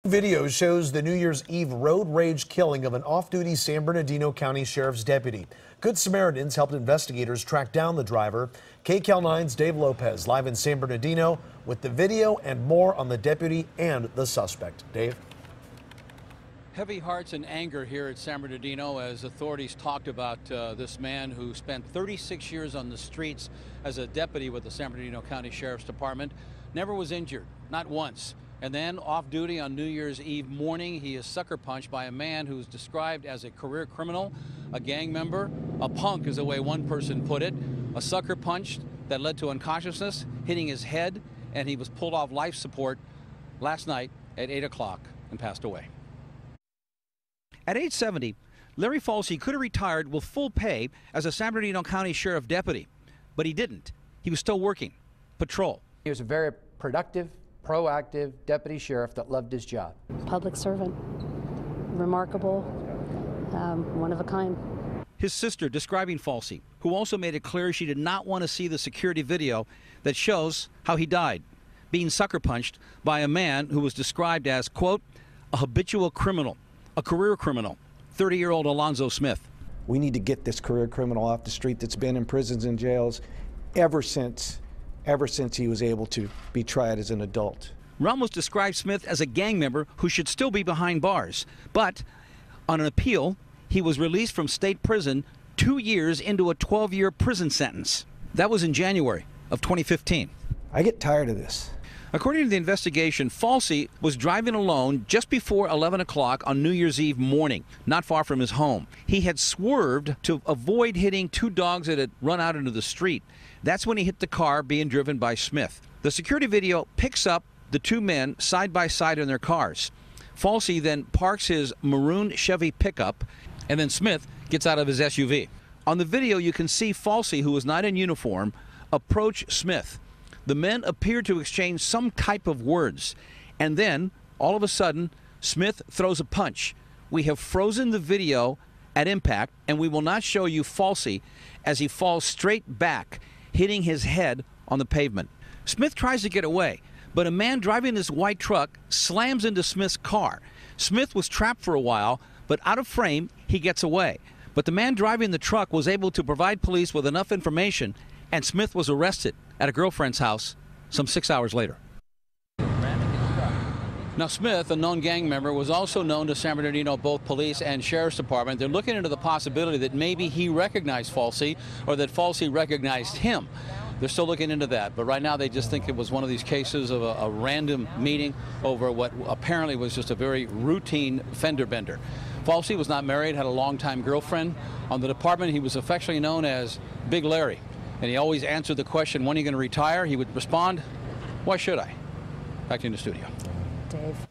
Video shows the New Year's Eve road rage killing of an off-duty San Bernardino County Sheriff's deputy. Good Samaritans helped investigators track down the driver. KCAL 9's Dave Lopez live in San Bernardino with the video and more on the deputy and the suspect. Dave? Heavy hearts and anger here at San Bernardino as authorities talked about this man who spent 36 years on the streets as a deputy with the San Bernardino County Sheriff's Department. Never was injured, not once. And then off duty on New Year's Eve morning, he is sucker punched by a man who's described as a career criminal, a gang member, a punk is the way one person put it, a sucker punch that led to unconsciousness, hitting his head, and he was pulled off life support last night at 8 o'clock and passed away. At age 70, Larry Falce could have retired with full pay as a San Bernardino County Sheriff deputy, but he didn't. He was still working patrol. He was a very productive, proactive deputy sheriff that loved his job. Public servant, remarkable, one of a kind. His sister describing Falce, who also made it clear she did not want to see the security video that shows how he died, being sucker punched by a man who was described as, quote, a habitual criminal, a career criminal, 30-year-old Alonzo Smith. We need to get this career criminal off the street that's been in prisons and jails ever since he was able to be tried as an adult. Ramos described Smith as a gang member who should still be behind bars. But on an appeal, he was released from state prison 2 years into a 12-year prison sentence. That was in January of 2015. I get tired of this. According to the investigation, Falce was driving alone just before 11 o'clock on New Year's Eve morning, not far from his home. He had swerved to avoid hitting two dogs that had run out into the street. That's when he hit the car being driven by Smith. The security video picks up the two men side by side in their cars. Falce then parks his maroon Chevy pickup, and then Smith gets out of his SUV. On the video, you can see Falce, who was not in uniform, approach Smith. The men appear to exchange some type of words, and then, all of a sudden, Smith throws a punch. We have frozen the video at impact, and we will not show you Falce as he falls straight back, hitting his head on the pavement. Smith tries to get away, but a man driving this white truck slams into Smith's car. Smith was trapped for a while, but out of frame, he gets away. But the man driving the truck was able to provide police with enough information, and Smith was arrested at a girlfriend's house some 6 hours later. Now, Smith, a known gang member, was also known to San Bernardino both police and sheriff's department. They're looking into the possibility that maybe he recognized Falce or that Falce recognized him. They're still looking into that, but right now they just think it was one of these cases of a random meeting over what apparently was just a very routine fender bender. Falce was not married, had a longtime girlfriend. On the department, he was affectionately known as Big Larry, and he always answered the question, when are you going to retire? He would respond, why should I? Back to you in the studio. Dave.